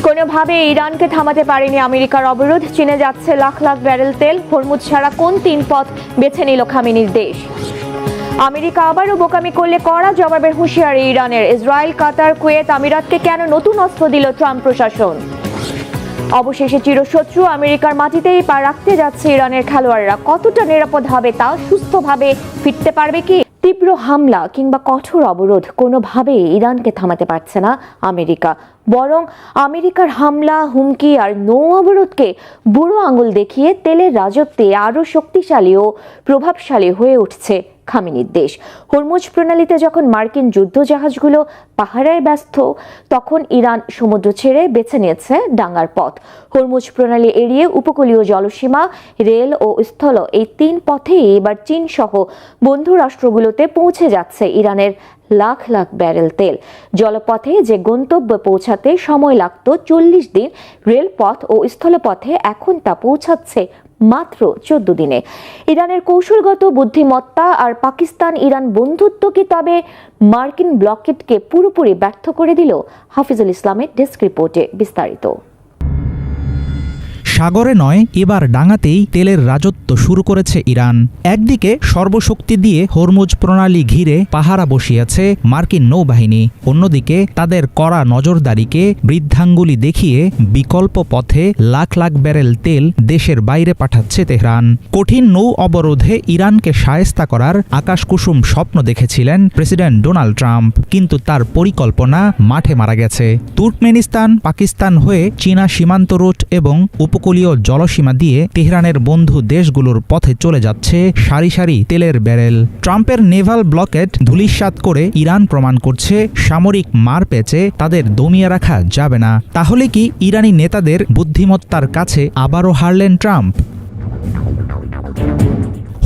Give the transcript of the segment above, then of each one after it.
কোনোভাবে ইরানকে থামাতে পারেনি আমেরিকার অবরোধ। চীনে যাচ্ছে লাখ লাখ ব্যারেল তেল। হরমুজ ছাড়া কোন তিন পথ বেছে নিল খামেনির দেশ? আমেরিকা আবারও বোকামি করলে কড়া জবাবের হুঁশিয়ারি ইরানের। ইসরায়েল, কাতার, কুয়েত, আমিরাতকে কেন নতুন অস্ত্র দিল ট্রাম্প প্রশাসন? অবশেষে চিরশত্রু আমেরিকার মাটিতেই পা রাখতে যাচ্ছে ইরানের খেলোয়াড়রা। কতটা নিরাপদ হবে তা? সুস্থভাবে ফিরতে পারবে কি? তীব্র হামলা কিংবা কঠোর অবরোধ কোনোভাবেই ইরানকে থামাতে পারছে না আমেরিকা। বরং আমেরিকার হামলা, হুমকি আর নৌ অবরোধকে বুড়ো আঙুল দেখিয়ে তেলের রাজত্বে আরও শক্তিশালী ও প্রভাবশালী হয়ে উঠছে খামেনির দেশ। হরমুজ প্রণালীতে যখন মার্কিন যুদ্ধজাহাজগুলো পাহারায় ব্যস্ত, তখন ইরান সমুদ্র ছেড়ে বেছে নিয়েছে ডাঙ্গার পথ। হরমুজ প্রণালী এড়িয়ে উপকূলীয় জলসীমা, রেল ও স্থল, এই তিন পথেই এবার চীন সহ বন্ধু রাষ্ট্রগুলোতে পৌঁছে যাচ্ছে ইরানের লাখ লাখ ব্যারেল তেল। জলপথে যে গন্তব্যে পৌঁছাতে সময় লাগত 40 দিন, রেলপথ ও স্থলপথে এখন তা পৌঁছাচ্ছে মাত্র 14 দিনে। ইরানের কৌশলগত বুদ্ধিমত্তা আর পাকিস্তান ইরান বন্ধুত্ব কি তবে মার্কিন ব্লকেডকে পুরোপুরি ব্যর্থ করে দিল? হাফিজুল ইসলামের ডেস্ক রিপোর্টে বিস্তারিত। সাগরে নয়, এবার ডাঙাতেই তেলের রাজত্ব শুরু করেছে ইরান। একদিকে সর্বশক্তি দিয়ে হরমুজ প্রণালী ঘিরে পাহারা বসিয়েছে মার্কিন নৌবাহিনী, অন্যদিকে তাদের কড়া নজরদারিকে বৃদ্ধাঙ্গুলি দেখিয়ে বিকল্প পথে লাখ লাখ ব্যারেল তেল দেশের বাইরে পাঠাচ্ছে তেহরান। কঠিন নৌ অবরোধে ইরানকে শায়েস্তা করার আকাশকুসুম স্বপ্ন দেখেছিলেন প্রেসিডেন্ট ডোনাল্ড ট্রাম্প, কিন্তু তার পরিকল্পনা মাঠে মারা গেছে। তুর্কমেনিস্তান, পাকিস্তান হয়ে চীনা সীমান্ত রুট এবং উপকূলীয় জলসীমা দিয়ে তেহরানের বন্ধু দেশগুলোর পথে চলে যাচ্ছে সারি সারি তেলের ব্যারেল। ট্রাম্পের নেভাল ব্লকেড ধূলিসাৎ করে ইরান প্রমাণ করছে সামরিক মার পেঁচে তাদের দমিয়ে রাখা যাবে না। তাহলে কি ইরানি নেতাদের বুদ্ধিমত্তার কাছে আবারও হারলেন ট্রাম্প?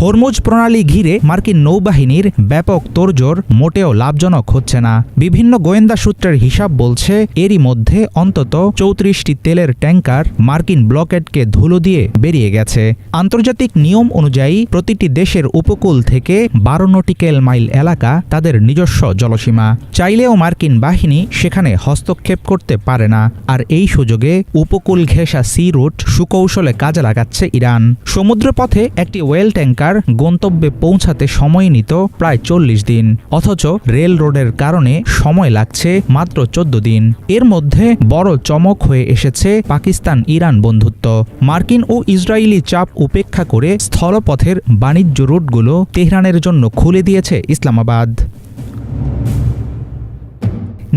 হরমুজ প্রণালী ঘিরে মার্কিন নৌবাহিনীর ব্যাপক তোড়জোড় মোটেও লাভজনক হচ্ছে না। বিভিন্ন গোয়েন্দা সূত্রের হিসাব বলছে এরই মধ্যে অন্তত 34টি তেলের ট্যাঙ্কার মার্কিন ব্লকেডকে ধুলো দিয়ে বেরিয়ে গেছে। আন্তর্জাতিক নিয়ম অনুযায়ী প্রতিটি দেশের উপকূল থেকে 12 নটিক্যাল মাইল এলাকা তাদের নিজস্ব জলসীমা। চাইলেও মার্কিন বাহিনী সেখানে হস্তক্ষেপ করতে পারে না। আর এই সুযোগে উপকূল ঘেঁষা সি রুট সুকৌশলে কাজে লাগাচ্ছে ইরান। সমুদ্রপথে একটি ওয়েল ট্যাঙ্কার গন্তব্যে পৌঁছাতে সময় নিত প্রায় 40 দিন, অথচ রেল রোডের কারণে সময় লাগছে মাত্র 14 দিন। এর মধ্যে বড় চমক হয়ে এসেছে পাকিস্তান ইরান বন্ধুত্ব। মার্কিন ও ইসরায়েলি চাপ উপেক্ষা করে স্থলপথের বাণিজ্য রুটগুলো তেহরানের জন্য খুলে দিয়েছে ইসলামাবাদ।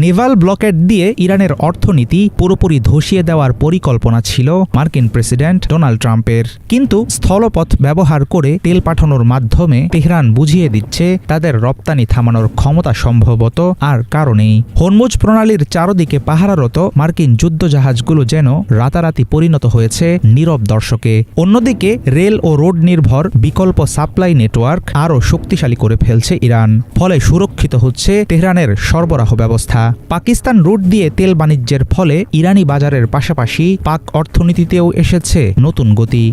নেভাল ব্লকেড দিয়ে ইরানের অর্থনীতি পুরোপুরি ধসিয়ে দেওয়ার পরিকল্পনা ছিল মার্কিন প্রেসিডেন্ট ডোনাল্ড ট্রাম্পের, কিন্তু স্থলপথ ব্যবহার করে তেল পাঠানোর মাধ্যমে তেহরান বুঝিয়ে দিচ্ছে তাদের রপ্তানি থামানোর ক্ষমতা সম্ভবত আর কারণেই। হরমুজ প্রণালীর চারদিকে পাহারারত মার্কিন যুদ্ধজাহাজগুলো যেন রাতারাতি পরিণত হয়েছে নীরব দর্শকে। অন্যদিকে রেল ও রোড নির্ভর বিকল্প সাপ্লাই নেটওয়ার্ক আরও শক্তিশালী করে ফেলছে ইরান, ফলে সুরক্ষিত হচ্ছে তেহরানের সরবরাহ ব্যবস্থা। পাকিস্তান রুট দিয়ে তেল বাণিজ্যের ফলে ইরানি বাজারের পাশাপাশি পাক অর্থনীতিতেও এসেছে নতুন গতি।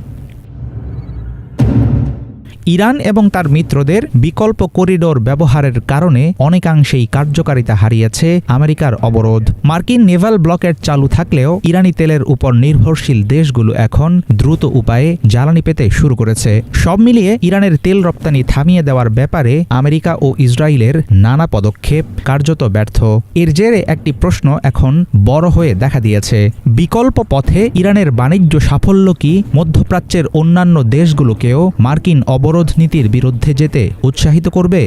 ইরান এবং তার মিত্রদের বিকল্প করিডোর ব্যবহারের কারণে অনেকাংশেই কার্যকারিতা হারিয়েছে আমেরিকার অবরোধ। মার্কিন নেভাল ব্লকেড চালু থাকলেও ইরানি তেলের উপর নির্ভরশীল দেশগুলো এখন দ্রুত উপায়ে জ্বালানি পেতে শুরু করেছে। সব মিলিয়ে ইরানের তেল রপ্তানি থামিয়ে দেওয়ার ব্যাপারে আমেরিকা ও ইসরায়েলের নানা পদক্ষেপ কার্যত ব্যর্থ। এর জেরে একটি প্রশ্ন এখন বড় হয়ে দেখা দিয়েছে, বিকল্প পথে ইরানের বাণিজ্য সাফল্য কি মধ্যপ্রাচ্যের অন্যান্য দেশগুলোকেও মার্কিন অবরোধ নীতির বিরুদ্ধে যেতে উৎসাহিত করবে?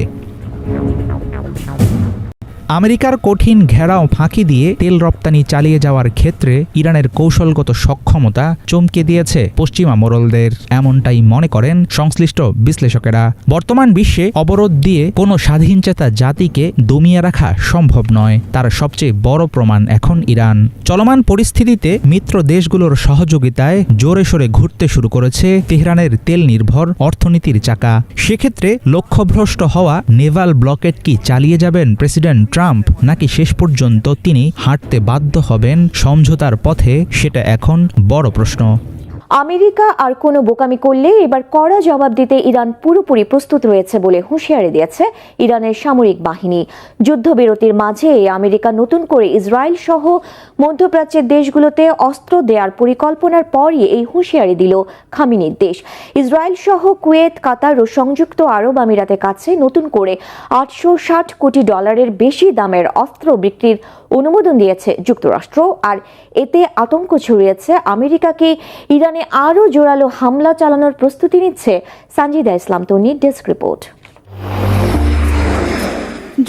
আমেরিকার কঠিন ঘেরাও ফাঁকি দিয়ে তেল রপ্তানি চালিয়ে যাওয়ার ক্ষেত্রে ইরানের কৌশলগত সক্ষমতা চমকে দিয়েছে পশ্চিমা মোড়লদের, এমনটাই মনে করেন সংশ্লিষ্ট বিশ্লেষকেরা। বর্তমান বিশ্বে অবরোধ দিয়ে কোনো স্বাধীনচেতা জাতিকে দমিয়ে রাখা সম্ভব নয়, তার সবচেয়ে বড় প্রমাণ এখন ইরান। চলমান পরিস্থিতিতে মিত্র দেশগুলোর সহযোগিতায় জোরে সোরে ঘুরতে শুরু করেছে তেহরানের তেল নির্ভর অর্থনীতির চাকা। সেক্ষেত্রে লক্ষ্যভ্রষ্ট হওয়া নেভাল ব্লকেড কি চালিয়ে যাবেন প্রেসিডেন্ট ট্রাম্প, নাকি শেষ পর্যন্ত তিনি হাঁটতে বাধ্য হবেন সমঝোতার পথে, সেটা এখন বড় প্রশ্ন। আমেরিকা আর কোনো বোকামি করলে এবার কড়া জবাব দিতে ইরান পুরোপুরি প্রস্তুত রয়েছে বলে হুঁশিয়ারি দিয়েছে ইরানের সামরিক বাহিনী। যুদ্ধবিরতির মাঝে আমেরিকা নতুন করে ইসরায়েল সহ মধ্যপ্রাচ্যের দেশগুলোতে অস্ত্র দেওয়ার পরিকল্পনার পরই এই হুঁশিয়ারি দিল খামেনির দেশ। ইসরায়েল সহ কুয়েত, কাতার ও সংযুক্ত আরব আমিরাতের কাছে নতুন করে $860 কোটি বেশি দামের অস্ত্র বিক্রির অনুমোদন দিয়েছে যুক্তরাষ্ট্র। আর এতে আতঙ্ক ছড়িয়েছে আমেরিকাকে ইরানে আরও জোরালো হামলা চালানোর প্রস্তুতি নিচ্ছে। সানজিদা ইসলাম তন্নির ডেস্ক রিপোর্ট।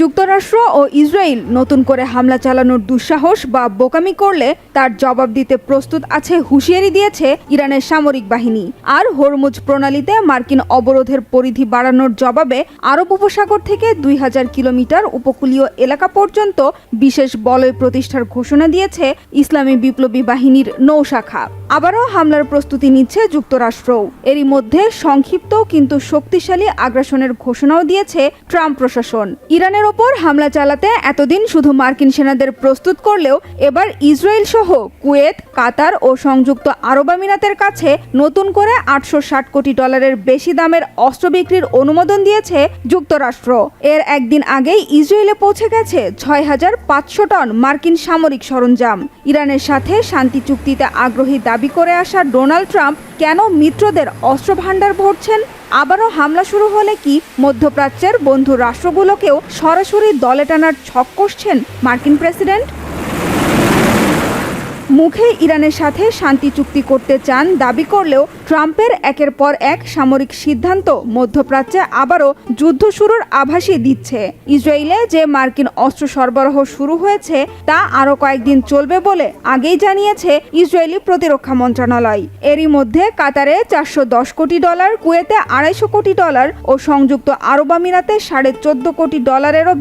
যুক্তরাষ্ট্র ও ইসরায়েল নতুন করে হামলা চালানোর দুঃসাহস বা বোকামি করলে তার জবাব দিতে প্রস্তুত আছে হুঁশিয়ারি দিয়েছে ইরানের সামরিক বাহিনী। আর হরমুজ প্রণালীতে মার্কিন অবরোধের পরিধি বাড়ানোর জবাবে আরব উপসাগর থেকে 2000 কিলোমিটার উপকূলীয় এলাকা পর্যন্ত বিশেষ বলয় প্রতিষ্ঠার ঘোষণা দিয়েছে ইসলামী বিপ্লবী বাহিনীর নৌশাখা। আবারও হামলার প্রস্তুতি নিচ্ছে যুক্তরাষ্ট্রও। এরই মধ্যে সংক্ষিপ্ত কিন্তু শক্তিশালী আগ্রাসনের ঘোষণাও দিয়েছে ট্রাম্প প্রশাসন। ইরানের ওপর হামলা চালাতে এতদিন শুধু মার্কিন সেনাদের প্রস্তুত করলেও এবার ইসরায়েল সহ কুয়েত, কাতার ও সংযুক্ত আরব আমিরাতের কাছে নতুন করে $860 কোটি বেশি দামের অস্ত্র বিক্রির অনুমোদন দিয়েছে যুক্তরাষ্ট্র। এর একদিন আগেই ইসরায়েলে পৌঁছে গেছে 6500 টন মার্কিন সামরিক সরঞ্জাম। ইরানের সাথে শান্তি চুক্তিতে আগ্রহী দাবি করে আসা ডোনাল্ড ট্রাম্প কেন মিত্রদের অস্ত্র ভান্ডার ভরছেন? আবারও হামলা শুরু হলে কি মধ্যপ্রাচ্যের বন্ধু রাষ্ট্রগুলোকেও সরাসরি দলে টানার ছক কষছেন মার্কিন প্রেসিডেন্ট? মুখে ইরানের সাথে শান্তি চুক্তি করতে চান দাবি করলেও ট্রাম্পের একের পর এক সামরিক সিদ্ধান্ত মধ্যপ্রাচ্যে আবারও যুদ্ধ শুরুর আভাসই দিচ্ছে। ইসরায়েলে যে মার্কিন অস্ত্র সরবরাহ শুরু হয়েছে তা আরও কয়েকদিন চলবে বলে আগেই জানিয়েছে ইসরায়েলি প্রতিরক্ষা মন্ত্রণালয়। এরই মধ্যে কাতারে $410 কোটি, কুয়েতে $250 কোটি ও সংযুক্ত আরব আমিরাতে $14.5 কোটি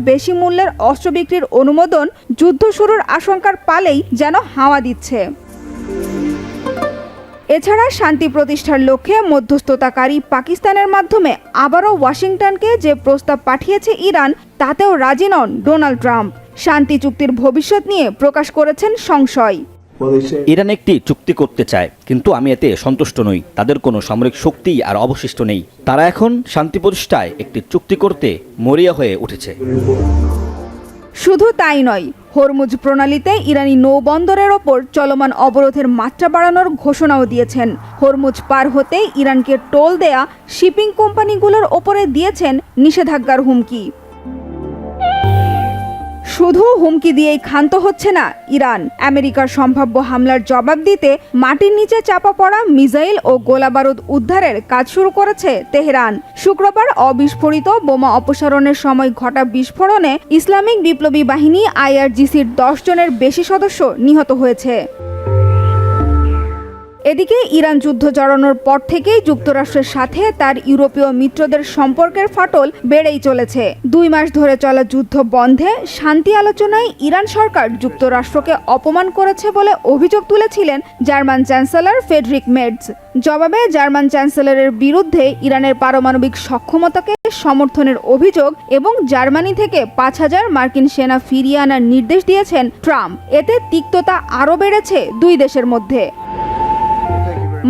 বেশি মূল্যের অস্ত্র বিক্রির অনুমোদন যুদ্ধ শুরুর আশঙ্কার পালেই যেন হাওয়া দিচ্ছে। এছাড়া শান্তি প্রতিষ্ঠার লক্ষ্যে মধ্যস্থতাকারী পাকিস্তানের মাধ্যমে আবারও ওয়াশিংটনকে যে প্রস্তাব পাঠিয়েছে ইরান তাতেও রাজি নন ডোনাল্ড ট্রাম্প। শান্তি চুক্তির ভবিষ্যৎ নিয়ে প্রকাশ করেছেন সংশয়। ইরান একটি চুক্তি করতে চায়, কিন্তু আমি এতে সন্তুষ্ট নই। তাদের কোনো সামরিক শক্তি আর অবশিষ্ট নেই। তারা এখন শান্তি প্রতিষ্ঠায় একটি চুক্তি করতে মরিয়া হয়ে উঠেছে। শুধু তাই নয়, হরমুজ প্রণালীতে ইরানি নৌবন্দরের ওপর চলমান অবরোধের মাত্রা বাড়ানোর ঘোষণাও দিয়েছেন। হরমুজ পার হতে ইরানকে টোল দেয়া শিপিং কোম্পানিগুলোর ওপরে দিয়েছেন নিষেধাজ্ঞার হুমকি। শুধু হুমকি দিয়েই ক্ষান্ত হচ্ছে না ইরান। আমেরিকার সম্ভাব্য হামলার জবাব দিতে মাটির নিচে চাপা পড়া মিসাইল ও গোলাবারুদ উদ্ধারের কাজ শুরু করেছে তেহরান। শুক্রবার অবিস্ফোরিত বোমা অপসারণের সময় ঘটা বিস্ফোরণে ইসলামিক বিপ্লবী বাহিনী IRGCর 10 জনের বেশি সদস্য নিহত হয়েছে। এদিকে ইরান যুদ্ধ জড়ানোর পর থেকেই যুক্তরাষ্ট্রের সাথে তার ইউরোপীয় মিত্রদের সম্পর্কের ফাটল বেড়েই চলেছে। 2 মাস ধরে চলা যুদ্ধ বন্ধে শান্তি আলোচনায় ইরান সরকার যুক্তরাষ্ট্রকে অপমান করেছে বলে অভিযোগ তুলেছিলেন জার্মান চ্যান্সেলর ফ্রেডরিক মের্জ। জবাবে জার্মান চ্যান্সেলরের বিরুদ্ধে ইরানের পারমাণবিক সক্ষমতাকে সমর্থনের অভিযোগ এবং জার্মানি থেকে 5000 মার্কিন সেনা ফিরিয়ে আনার নির্দেশ দিয়েছেন ট্রাম্প। এতে তিক্ততা আরও বেড়েছে দুই দেশের মধ্যে।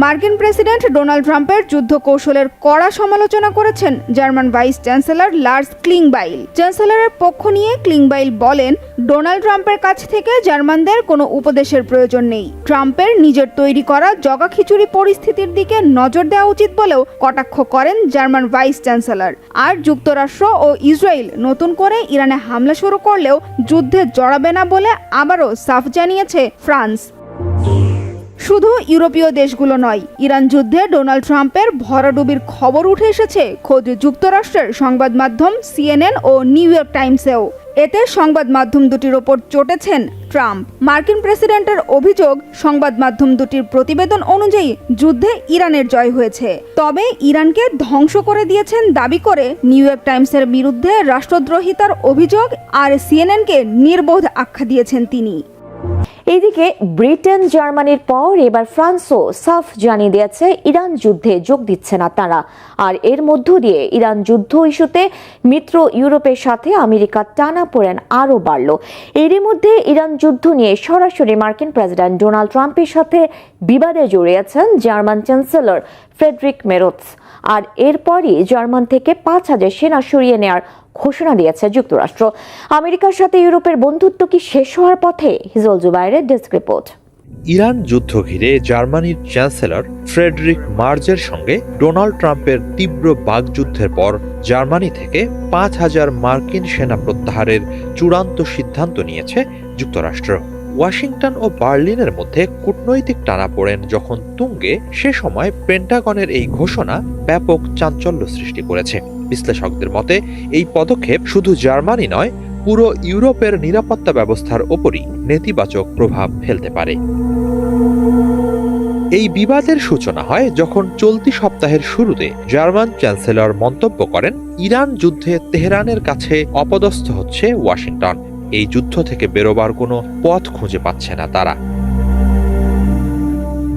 মার্কিন প্রেসিডেন্ট ডোনাল্ড ট্রাম্পের যুদ্ধ কৌশলের কড়া সমালোচনা করেছেন জার্মান ভাইস চ্যান্সেলর লার্স ক্লিংবাইল। চ্যান্সেলরের পক্ষ নিয়ে ক্লিংবাইল বলেন, ডোনাল্ড ট্রাম্পের কাছ থেকে জার্মানদের কোনো উপদেশের প্রয়োজন নেই। ট্রাম্পের নিজের তৈরি করা জগাখিচুড়ি পরিস্থিতির দিকে নজর দেওয়া উচিত বলেও কটাক্ষ করেন জার্মান ভাইস চ্যান্সেলর। আর যুক্তরাষ্ট্র ও ইসরায়েল নতুন করে ইরানে হামলা শুরু করলেও যুদ্ধে জড়াবে না বলে আবারও সাফ জানিয়েছে ফ্রান্স। শুধু ইউরোপীয় দেশগুলো নয়, ইরান যুদ্ধে ডোনাল্ড ট্রাম্পের ভরাডুবির খবর উঠে এসেছে খোদ যুক্তরাষ্ট্রের সংবাদ মাধ্যম CNN ও নিউ ইয়র্ক টাইমসেও। এতে সংবাদ মাধ্যম দুটির ওপর চটেছেন ট্রাম্প। মার্কিন প্রেসিডেন্টের অভিযোগ, সংবাদ মাধ্যম দুটির প্রতিবেদন অনুযায়ী যুদ্ধে ইরানের জয় হয়েছে, তবে ইরানকে ধ্বংস করে দিয়েছেন দাবি করে নিউ ইয়র্ক টাইমসের বিরুদ্ধে রাষ্ট্রদ্রোহিতার অভিযোগ আর CNN-কে নির্বোধ আখ্যা দিয়েছেন তিনি। এদিকে ব্রিটেন জার্মানির পর এবার ফ্রান্সও সাফ জানিয়ে দিয়েছে ইরান যুদ্ধে যোগ দিচ্ছে না তারা। আর এর মধ্য দিয়ে ইরান যুদ্ধ ইস্যুতে মিত্র ইউরোপের সাথে আমেরিকার টানাপোড়েন আরও বাড়ল। এরই মধ্যে ইরান যুদ্ধ নিয়ে সরাসরি মার্কিন প্রেসিডেন্ট ডোনাল্ড ট্রাম্পের সাথে বিবাদে জড়িয়েছেন জার্মান চ্যান্সেলর ফ্রেডরিক মেরোৎস। আর এরপরই জার্মান থেকে 5,000 সেনা সরিয়ে নেওয়ার ঘোষণা দিয়েছে যুক্তরাষ্ট্র। আমেরিকার সাথে ইউরোপের বন্ধুত্ব কি শেষ হওয়ার পথে? হিজল জুবাইরের ডেস্ক রিপোর্ট। ইরান যুদ্ধ ঘিরে জার্মানির চ্যান্সেলর ফ্রেডরিক মার্জের সঙ্গে ডোনাল্ড ট্রাম্পের তীব্র বাগযুদ্ধের পর জার্মানি থেকে 5,000 মার্কিন সেনা প্রত্যাহারের চূড়ান্ত সিদ্ধান্ত নিয়েছে যুক্তরাষ্ট্র। ওয়াশিংটন ও বার্লিনের মধ্যে কূটনৈতিক টানাপোড়েন যখন তুঙ্গে, সে সময় পেন্টাগনের এই ঘোষণা ব্যাপক চাঞ্চল্য সৃষ্টি করেছে। বিশ্লেষকদের মতে এই পদক্ষেপ শুধু জার্মানি নয়, পুরো ইউরোপের নিরাপত্তা ব্যবস্থার ওপরই নেতিবাচক প্রভাব ফেলতে পারে। এই বিবাদের সূচনা হয় যখন চলতি সপ্তাহের শুরুতে জার্মান চ্যান্সেলর মন্তব্য করেন, ইরান যুদ্ধে তেহরানের কাছে অপদস্থ হচ্ছে ওয়াশিংটন। এই যুদ্ধ থেকে বেরোবার কোনো পথ খুঁজে পাচ্ছে না তারা।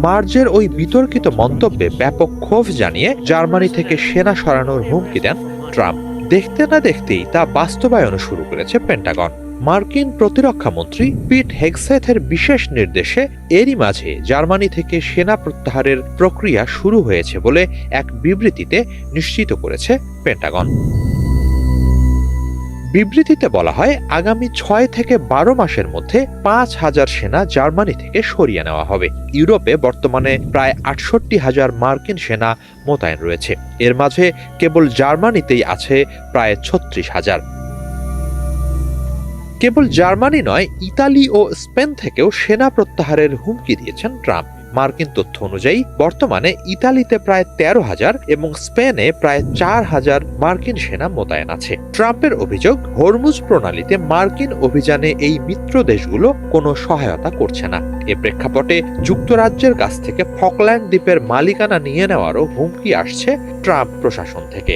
মার্জের ওই বিতর্কিত মন্তব্যে ব্যাপক ক্ষোভ জানিয়ে জার্মানি থেকে সেনা সরানোর হুমকি দেন ট্রাম্প। দেখতে না দেখতেই তা বাস্তবায়ন শুরু করেছে পেন্টাগন। মার্কিন প্রতিরক্ষা মন্ত্রী পিট হেগসেথের বিশেষ নির্দেশে এরই মাঝে জার্মানি থেকে সেনা প্রত্যাহারের প্রক্রিয়া শুরু হয়েছে বলে এক বিবৃতিতে নিশ্চিত করেছে পেন্টাগন। বিবৃতিতে বলা হয়, আগামী 6 থেকে 12 মাসের মধ্যে 5,000 সেনা জার্মানি থেকে সরিয়ে নেওয়া হবে। ইউরোপে বর্তমানে প্রায় 68,000 মার্কিন সেনা মোতায়েন রয়েছে। এর মাঝে কেবল জার্মানিতেই আছে প্রায় 36,000। কেবল জার্মানি নয়, ইতালি ও স্পেন থেকেও সেনা প্রত্যাহারের হুমকি দিয়েছেন ট্রাম্প। মার্কিন তথ্য অনুযায়ী বর্তমানে ইতালিতে প্রায় 13,000 এবং স্পেনে প্রায় 4,000 মার্কিন সেনা মোতায়েন আছে। ট্রাম্পের অভিযোগ, হরমুজ প্রণালীতে মার্কিন অভিযানে এই মিত্র দেশগুলো কোনো সহায়তা করছে না। এ প্রেক্ষাপটে যুক্তরাজ্যের কাছ থেকে ফকল্যান্ড দ্বীপের মালিকানা নিয়ে নেওয়ারও হুমকি আসছে ট্রাম্প প্রশাসন থেকে।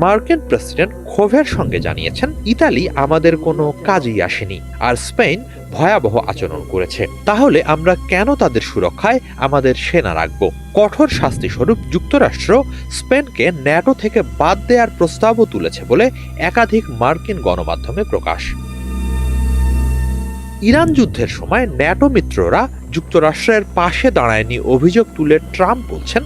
মার্কিন প্রেসিডেন্ট ক্ষোভের সঙ্গে জানিয়েছেন, ইতালি আমাদের কোনো কাজেই আসেনি, আর স্পেন ভয়াবহ আচরণ করেছে। তাহলে আমরা কেন তাদের সুরক্ষায় আমাদের সেনা রাখব? কঠোর শাস্তি স্বরূপ যুক্তরাষ্ট্র স্পেনকে ন্যাটো থেকে বাদ দেওয়ার প্রস্তাবও তুলেছে বলে একাধিক মার্কিন গণমাধ্যমে প্রকাশ। ইরান যুদ্ধের সময় ন্যাটো মিত্ররা যুক্তরাষ্ট্রের পাশে দাঁড়ায়নি অভিযোগ তুলে ট্রাম্প বলছেন,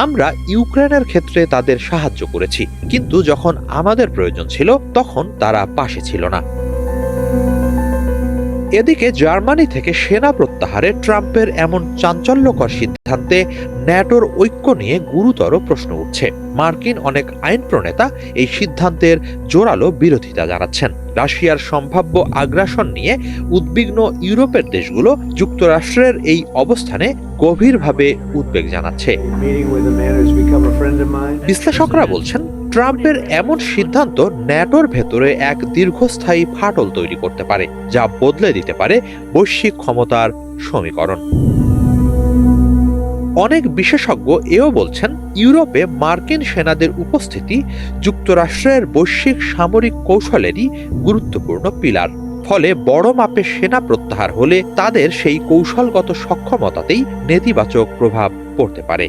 আমরা ইউক্রেনের ক্ষেত্রে তাদের সাহায্য করেছি, কিন্তু যখন আমাদের প্রয়োজন ছিল তখন তারা পাশে ছিল না। এদিকে জার্মানি থেকে সেনা প্রত্যাহারে ট্রাম্পের এমন চাঞ্চল্যকর সিদ্ধান্তে ন্যাটোর ঐক্য নিয়ে গুরুতর প্রশ্ন উঠছে। মার্কিন অনেক আইন প্রণেতা এই সিদ্ধান্তের জোরালো বিরোধিতা জানাচ্ছেন। রাশিয়ার সম্ভাব্য আগ্রাসন নিয়ে উদ্বিগ্ন ইউরোপের দেশগুলো যুক্তরাষ্ট্রের এই অবস্থানে গভীরভাবে উদ্বেগ জানাচ্ছে। বিশ্লেষকরা বলছেন, ট্রাম্পের এমন সিদ্ধান্ত ন্যাটোর ভেতরে এক দীর্ঘস্থায়ী ফাটল তৈরি করতে পারে, যা বদলে দিতে পারে বৈশ্বিক ক্ষমতার সমীকরণ। অনেক বিশেষজ্ঞ এও বলছেন, ইউরোপে মার্কিন সেনাদের উপস্থিতি যুক্তরাষ্ট্রের বৈশ্বিক সামরিক কৌশলেরই গুরুত্বপূর্ণ পিলার। ফলে বড় মাপের সেনা প্রত্যাহার হলে তাদের সেই কৌশলগত সক্ষমতাতেই নেতিবাচক প্রভাব পড়তে পারে।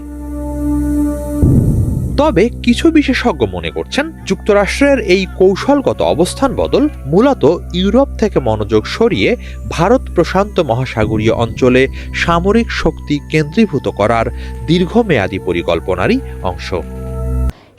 তবে কিছু বিশেষজ্ঞ মনে করছেন, যুক্তরাষ্ট্রের এই কৌশলগত অবস্থান বদল মূলত ইউরোপ থেকে মনোযোগ সরিয়ে ভারত প্রশান্ত মহাসাগরীয় অঞ্চলে সামরিক শক্তি কেন্দ্রীভূত করার দীর্ঘমেয়াদী পরিকল্পনারই অংশ।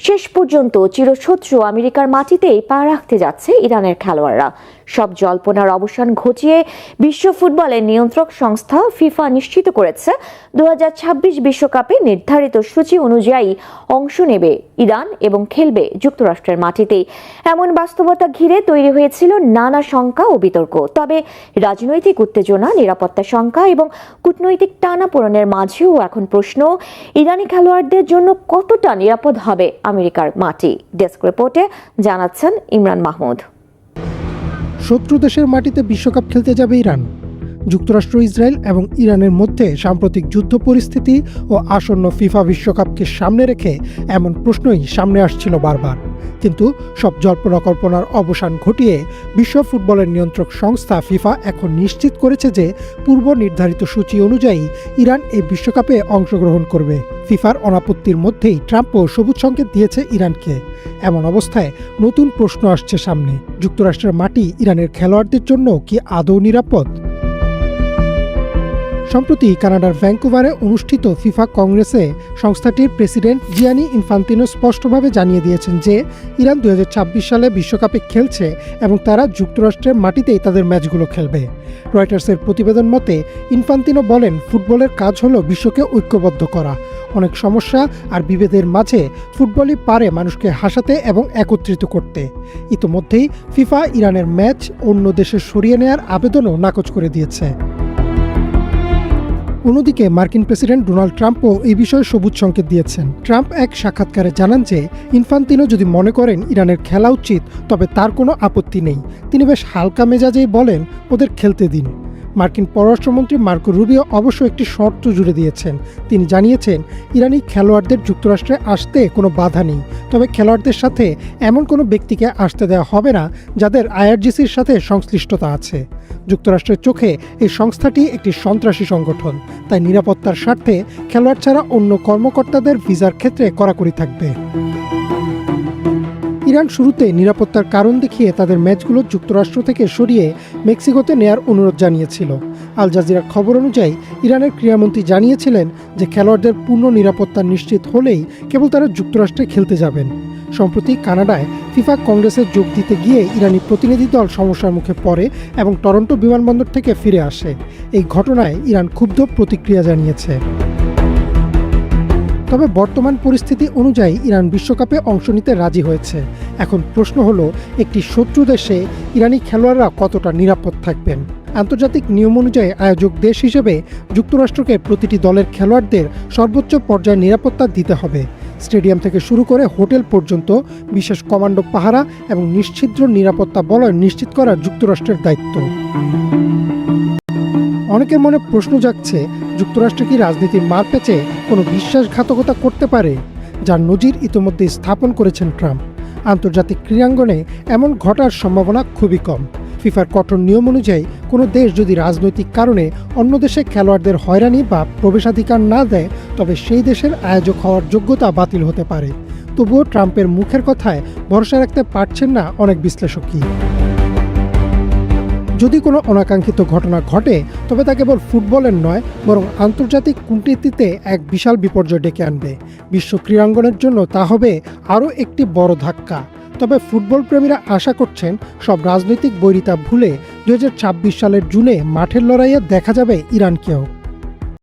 শেষ পর্যন্ত চিরশত্রু আমেরিকার মাটিতেই পা রাখতে যাচ্ছে ইরানের খেলোয়াড়রা। সব জল্পনার অবসান ঘটিয়ে বিশ্ব ফুটবলের নিয়ন্ত্রক সংস্থা ফিফা নিশ্চিত করেছে 2026 বিশ্বকাপে নির্ধারিত সূচি অনুযায়ী অংশ নেবে ইরান এবং খেলবে যুক্তরাষ্ট্রের মাটিতেই। এমন বাস্তবতা ঘিরে তৈরি হয়েছিল নানা শঙ্কা ও বিতর্ক। তবে রাজনৈতিক উত্তেজনা, নিরাপত্তা শঙ্কা এবং কূটনৈতিক টানাপোড়েনের মাঝেও এখন প্রশ্ন, ইরানি খেলোয়াড়দের জন্য কতটা নিরাপদ হবে আমেরিকার মাটি। ডেস্ক রিপোর্টে জানাচ্ছেন ইমরান মাহমুদ। শত্রু দেশের মাটিতে বিশ্বকাপ খেলতে যাবে ইরান। যুক্তরাষ্ট্র, ইসরায়েল এবং ইরানের মধ্যে সাম্প্রতিক যুদ্ধ পরিস্থিতি ও আসন্ন ফিফা বিশ্বকাপকে সামনে রেখে এমন প্রশ্নই সামনে আসছিল বারবার। কিন্তু সব জল্পনা-কল্পনার অবসান ঘটিয়ে বিশ্ব ফুটবলের নিয়ন্ত্রক সংস্থা ফিফা এখন নিশ্চিত করেছে যে পূর্ব নির্ধারিত সূচি অনুযায়ী ইরান এই বিশ্বকাপে অংশগ্রহণ করবে। ফিফার অনাপত্তির মধ্যেই ট্রাম্পও সবুজ সংকেত দিয়েছে ইরানকে। এমন অবস্থায় নতুন প্রশ্ন আসছে সামনে, যুক্তরাষ্ট্রের মাটি ইরানের খেলোয়াড়দের জন্য কি আদৌ নিরাপদ? সম্প্রতি কানাডার ভ্যাঙ্কুভারে অনুষ্ঠিত ফিফা কংগ্রেসে সংস্থাটির প্রেসিডেন্ট জিয়ানি ইনফান্তিনো স্পষ্টভাবে জানিয়ে দিয়েছেন যে ইরান 2026 সালে বিশ্বকাপে খেলছে এবং তারা যুক্তরাষ্ট্রের মাটিতেই তাদের ম্যাচগুলো খেলবে। রয়টার্সের প্রতিবেদন মতে ইনফান্তিনো বলেন, ফুটবলের কাজ হলো বিশ্বকে ঐক্যবদ্ধ করা। অনেক সমস্যা আর বিভেদের মাঝে ফুটবলই পারে মানুষকে হাসাতে এবং একত্রিত করতে। ইতোমধ্যেই ফিফা ইরানের ম্যাচ অন্য দেশে সরিয়ে নেওয়ার আবেদনও নাকচ করে দিয়েছে। অন্যদিকে মার্কিন প্রেসিডেন্ট ডোনাল্ড ট্রাম্পও এই বিষয়ে সবুজ সংকেত দিয়েছেন। ট্রাম্প এক সাক্ষাৎকারে জানান যে ইনফান্তিনো যদি মনে করেন ইরানের খেলা উচিত তবে তার কোনো আপত্তি নেই। তিনি বেশ হালকা মেজাজেই বলেন, ওদের খেলতে দিন। মার্কিন পররাষ্ট্রমন্ত্রী মার্কো রুবিও অবশ্য একটি শর্ত জুড়ে দিয়েছেন। তিনি জানিয়েছেন, ইরানি খেলোয়াড়দের যুক্তরাষ্ট্রে আসতে কোনো বাধা নেই, তবে খেলোয়াড়দের সাথে এমন কোনো ব্যক্তিকে আসতে দেওয়া হবে না যাদের আইআরজিসির সাথে সংশ্লিষ্টতা আছে। যুক্তরাষ্ট্রের চোখে এই সংস্থাটি একটি সন্ত্রাসী সংগঠন, তাই নিরাপত্তার স্বার্থে খেলোয়াড় ছাড়া অন্য কর্মকর্তাদের ভিসার ক্ষেত্রে কড়াকড়ি থাকবে। ইরান শুরুতে নিরাপত্তার কারণ দেখিয়ে তাদের ম্যাচগুলো যুক্তরাষ্ট্র থেকে সরিয়ে মেক্সিকোতে নেয়ার অনুরোধ জানিয়েছিল। আল জাজিরার খবর অনুযায়ী ইরানের ক্রীড়ামন্ত্রী জানিয়েছিলেন যে খেলোয়াড়দের পূর্ণ নিরাপত্তা নিশ্চিত হলেই কেবল তারা যুক্তরাষ্ট্রে খেলতে যাবেন। সম্প্রতি কানাডায় ফিফা কংগ্রেসে যোগ দিতে গিয়ে ইরানি প্রতিনিধি দল সমস্যার মুখে পড়ে এবং টরন্টো বিমানবন্দর থেকে ফিরে আসে। এই ঘটনায় ইরান ক্ষুব্ধ প্রতিক্রিয়া জানিয়েছে। তবে বর্তমান পরিস্থিতি অনুযায়ী ইরান বিশ্বকাপে অংশ নিতে রাজি হয়েছে। এখন প্রশ্ন হলো, একটি শত্রু দেশে ইরানি খেলোয়াড়রা কতটা নিরাপদ থাকবেন? আন্তর্জাতিক নিয়ম অনুযায়ী আয়োজক দেশ হিসেবে যুক্তরাষ্ট্রকে প্রতিটি দলের খেলোয়াড়দের সর্বোচ্চ পর্যায়ে নিরাপত্তা দিতে হবে। স্টেডিয়াম থেকে শুরু করে হোটেল পর্যন্ত বিশেষ কমান্ডো পাহারা এবং নিশ্ছিদ্র নিরাপত্তা বলয় নিশ্চিত করা যুক্তরাষ্ট্রের দায়িত্ব। অনেকের মনে প্রশ্ন জাগছে, যুক্তরাষ্ট্র কি রাজনীতির মারপ্যাচে কোনো বিশ্বাসঘাতকতা করতে পারে, যার নজির ইতিমধ্যে স্থাপন করেছেন ট্রাম্প? আন্তর্জাতিক ক্রীড়াঙ্গনে এমন ঘটার সম্ভাবনা খুবই কম। ফিফার কঠোর নিয়ম অনুযায়ী কোনো দেশ যদি রাজনৈতিক কারণে অন্য দেশে খেলোয়াড়দের হয়রানি বা প্রবেশাধিকার না দেয়, তবে সেই দেশের আয়োজক হওয়ার যোগ্যতা বাতিল হতে পারে। তবুও ট্রাম্পের মুখের কথায় ভরসা রাখতে পারছেন না অনেক বিশ্লেষকই। যদি কোনো অনাকাঙ্ক্ষিত ঘটনা ঘটে, তবে তা কেবল ফুটবলের নয়, বরং আন্তর্জাতিক কূটনীতিতে এক বিশাল বিপর্যয় ডেকে আনবে। বিশ্ব ক্রীড়াঙ্গনের জন্য তা হবে আরও একটি বড় ধাক্কা। তবে ফুটবল প্রেমীরা আশা করছেন, সব রাজনৈতিক বৈরিতা ভুলে 2026 সালের জুনে মাঠের লড়াইয়ে দেখা যাবে ইরানকেও।